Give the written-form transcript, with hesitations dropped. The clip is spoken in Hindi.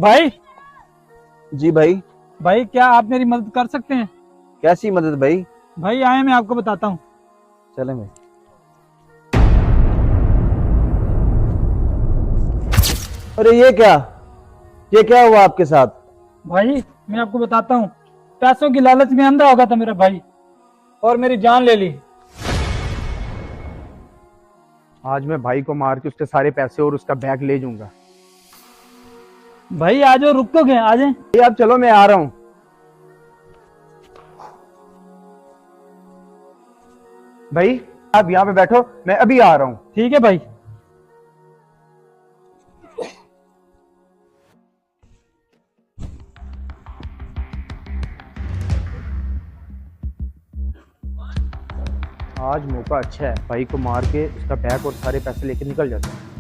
भाई। जी भाई। भाई क्या आप मेरी मदद कर सकते हैं? कैसी मदद भाई? भाई आए, मैं आपको बताता हूँ। चले भाई। अरे ये क्या हुआ आपके साथ? भाई मैं आपको बताता हूँ। पैसों की लालच में अंधा हो गया था मेरा भाई, और मेरी जान ले ली। आज मैं भाई को मार के उसके सारे पैसे और उसका बैग ले जाऊंगा। भाई आ जाओ, रुक तो गए, आ जाए। भाई आप चलो, मैं आ रहा हूँ। भाई आप यहाँ पे बैठो, मैं अभी आ रहा हूँ। ठीक है भाई। आज मौका अच्छा है, भाई को मार के उसका बैग और सारे पैसे लेके निकल जाते हैं।